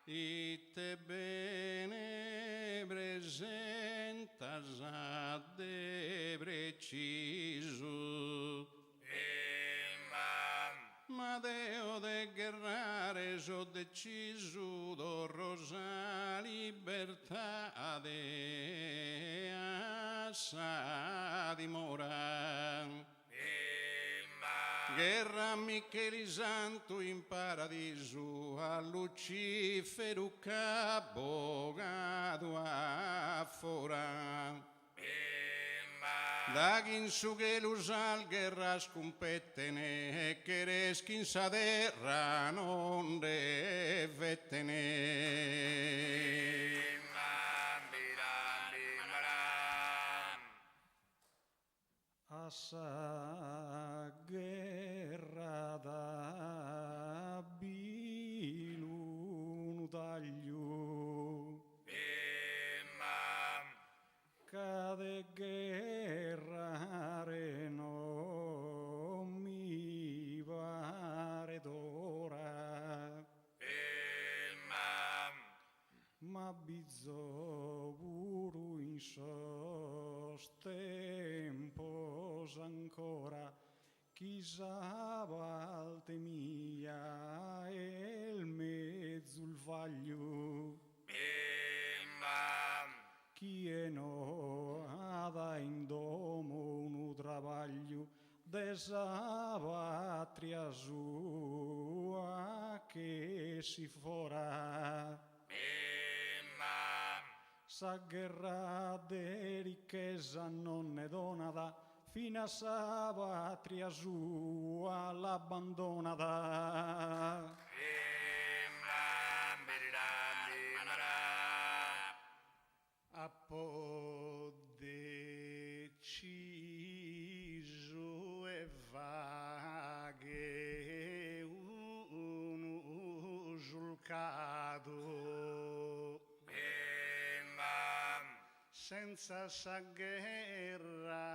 Ite bene presentas de preciso. Ma Deo de guerrare so deciso do rosa libertà de assa dimora. Guerra Micheli Santo in paradiso a Lucifero cabogado afora. Da quin su che l'usal guerra scompettene che reschin sa terra non devettene. Assa guerra da bilun taglio cade guerrare non mi pare d'ora ma bizzo puru in sos tempos ancora chissà valte mia il mezzo il vaglio chi è no ada in domo un travaglio desa patria sua che si fora sa guerra de ricchezza non ne donada fino a sa patria sua l'abbandonada. Appo deciso e vaghe un giulcato senza sa guerra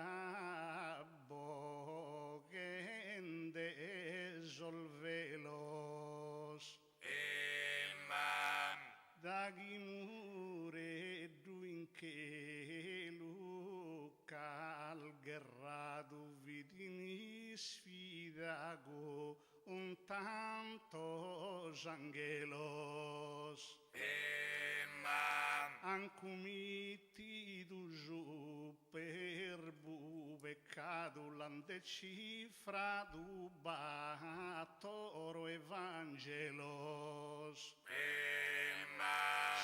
boghende solvelos da chi mureddu in che luca al guerrado vidini sfidago un tantos angelos ancumiti du per bu peccato l'antecifradu battoro evangelos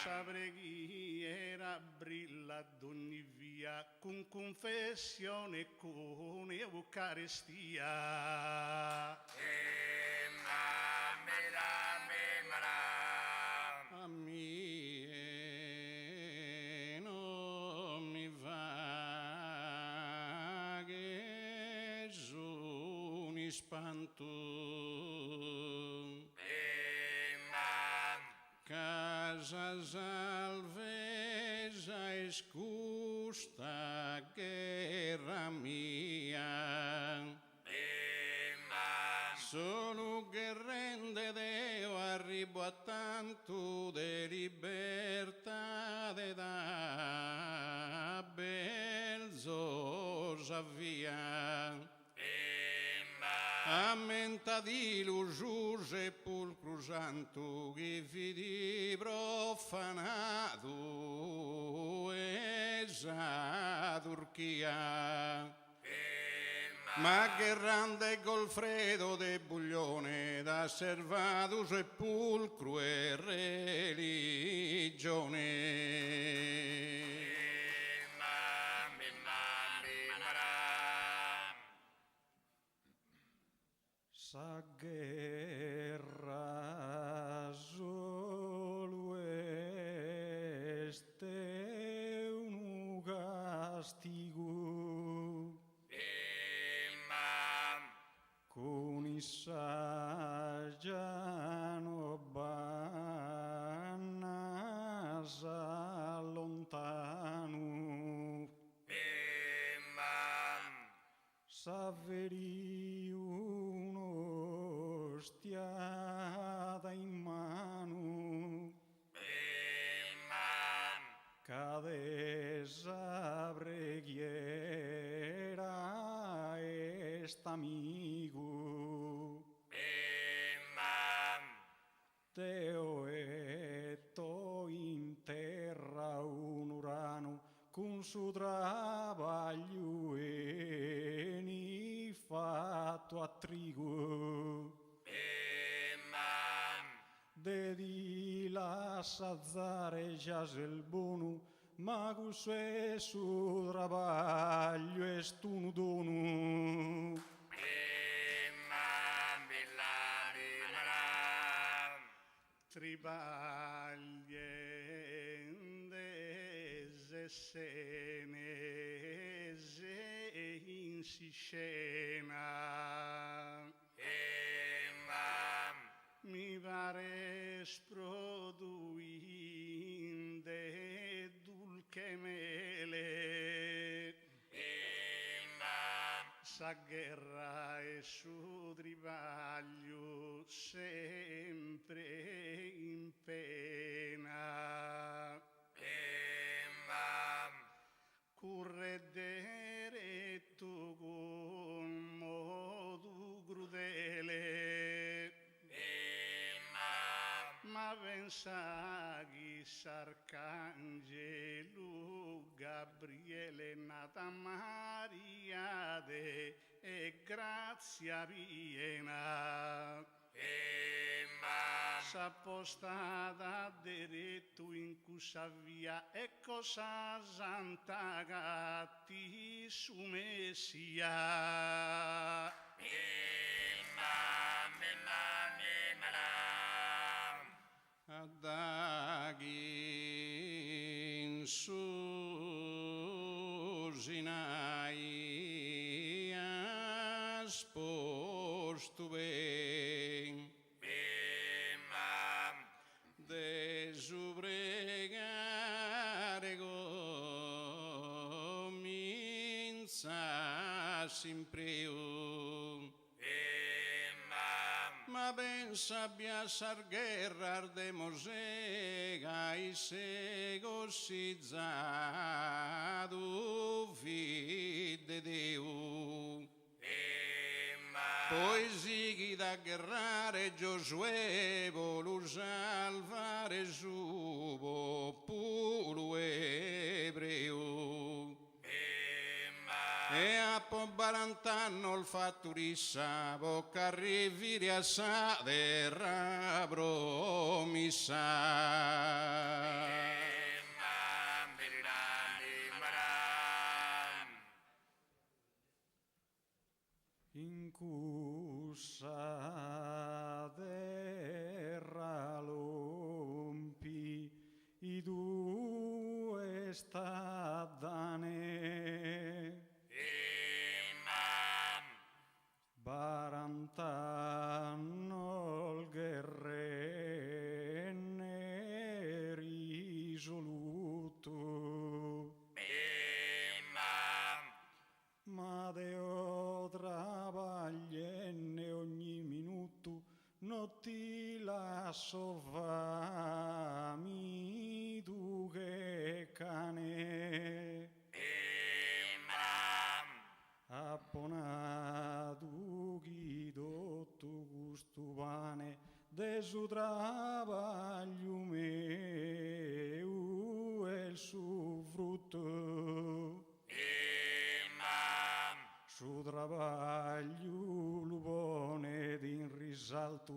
sa preghiera brilla d'ogni via con confessione e con eucaristia A me non mi va che sono spanto casa salvezza e scusta guerra mia solo che rende Deo arrivo a tanto de libertà da belzosa via ammenta di lusu sepulcro santo che vidi profanato esa Turchia ma che grande Golfredo de Buglione da servato sepulcro e religione. sa guerra solo este un castigo con Isaiano Banasa lontano s'avveri un'ostiata in mano amigo. Teo etto in terra un urano con suo travaglio e ni fatto a trigo. Dedi la sazzare già il buono, ma questo suo travaglio è un dono. Tribagliendese senese in si scena. Mi pare sproduinde dulce mele. Sa guerra e su tribaglio sempre in pena. Curredere tu con modo crudele. Ma pensa chi s'arcangelo Gabriele nata Maria e grazia piena. S'appostata diretto in cussa via e cosa santa gatti su Messia. Adaghin su Sinai spostu ben desubregare comincia sempre. Ma pensa abbia sar guerra de Mosega e se gossizzato fide Dio. Poi si chi da guerrare Giosuè volu salvare su popolo ebreo. E a Pobalantano il fatturissa bocca arrivire a sa terra promissa. In cussa terra lompi i due stadane. Barantano il guerrenne risoluto. Ma Deo travaglienne ogni minuto non ti lascio fami tu che cane. Apponato chi dotto gusto pane de su travaglio meu e il suo frutto. Su travaglio lo pone in risalto